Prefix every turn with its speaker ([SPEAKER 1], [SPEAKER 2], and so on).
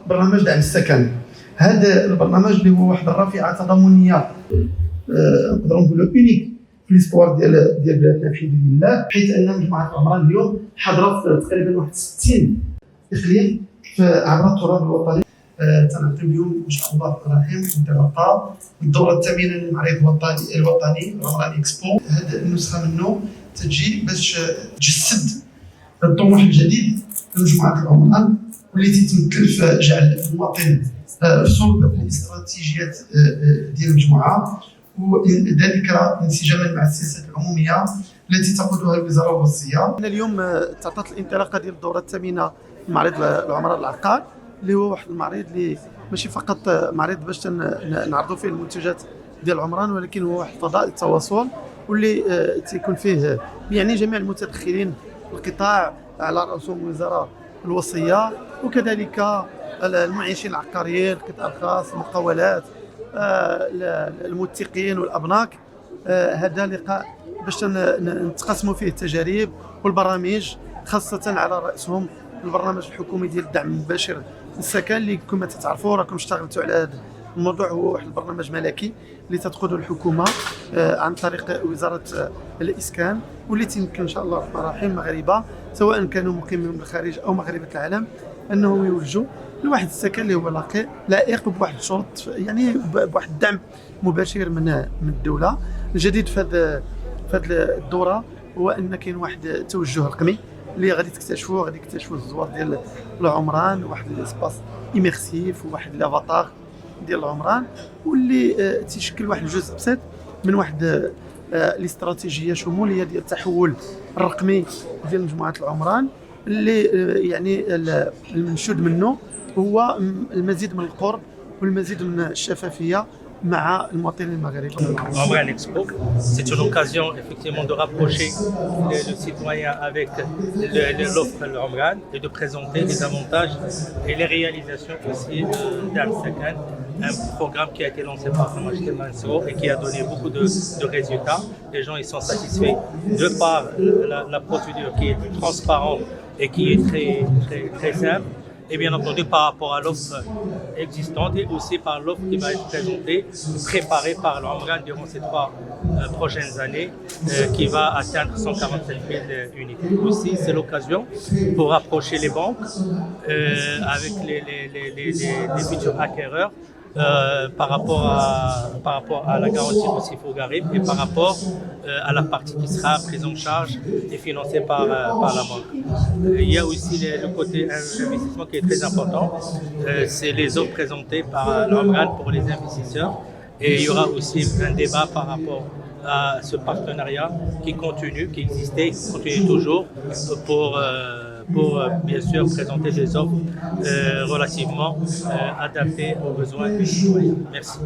[SPEAKER 1] برنامج دعم السكن. هذا البرنامج اللي هو واحد الرافعه تضامنيه نقدروا نقولوا اونيك في ليستوار ديال بلادنا بحمد الله، حيث ان مجموعه العمران اليوم حاضره في تقريبا واحد 60 اقليم عبر التراب الوطني. تنعطيو اليوم ان شاء الله الرحيم انطلاقه الدوره الثامنه للمعرض الوطني العمراني اكسبو. هذه النسخه منه تجي باش تجسد الطموح الجديد لمجموعه العمران والتي تمثل في جعل المواطن في صلب الاستراتيجيات ديال المجموعه، وذلك انسجاما مع السياسات العموميه التي تقودها الوزاره الوصيه. اليوم تعطت الانطلاقه ديال الدوره الثامنه لمعرض العمران العقار، اللي هو واحد المعرض اللي ماشي فقط معرض باش نعرضوا فيه المنتجات ديال العمران، ولكن هو واحد فضاء التواصل واللي تيكون فيه يعني جميع المتدخلين القطاع على رؤوسهم الوزاره الوصيه، وكذلك المعيشين العقاريين، القطاع الخاص، المقاولات، الموثقين والابناك. هذا لقاء باش نتقاسموا فيه التجارب والبرامج، خاصه على راسهم البرنامج الحكومي ديال الدعم المباشر للسكن، اللي كما تتعرفوا راكم اشتغلتوا على هذا الموضوع. هو واحد البرنامج ملكي اللي تتقوده الحكومه عن طريق وزاره الاسكان، واللي تيمكن ان شاء الله الرحمن الرحيم مغاربه سواء كانوا مقيمين من الخارج او مغاربه العالم انهم يولجوا لواحد السكن اللي هو لائق بواحد الشروط، يعني بواحد الدعم مباشر من الدوله. الجديد في هذه الدوره هو ان كاين واحد التوجه رقمي اللي غادي تكتشفوا الزوار ديال العمران، واحد الاسباس ايميرسيف وواحد لافاتار ديال العمران، واللي تيشكل واحد الجزء بسيط من واحد الاستراتيجيه شموليه ديال التحول الرقمي ديال مجموعه العمران، اللي يعني المنشود منه هو المزيد من القرب والمزيد من الشفافيه مع المواطنين المغاربه.
[SPEAKER 2] Omran Expo, c'est une occasion effectivement de rapprocher le citoyen avec l'offre de l'Omran et de présenter les avantages et les réalisations aussi d'Am Sakan, un programme qui a été lancé par Majid Mansour et qui a donné beaucoup de résultats. Les gens ils sont satisfaits de par la procédure qui est transparente et qui est très simple. Et bien entendu par rapport à l'offre existante et aussi par l'offre qui va être présentée, préparée par l'Omran durant ces 3 prochaines années, qui va atteindre 147 000 unités. Aussi, c'est l'occasion pour rapprocher les banques avec les futurs acquéreurs par rapport à la garantie aussi Fogarib et par rapport à la partie qui sera prise en charge et financée par la banque. Il y a aussi le côté investissement qui est très important, c'est les offres présentées par l'Omran pour les investisseurs, et il y aura aussi un débat par rapport à ce partenariat qui continue, qui existait, qui continue toujours pour bien sûr présenter des offres relativement adaptées aux besoins des citoyens. Merci.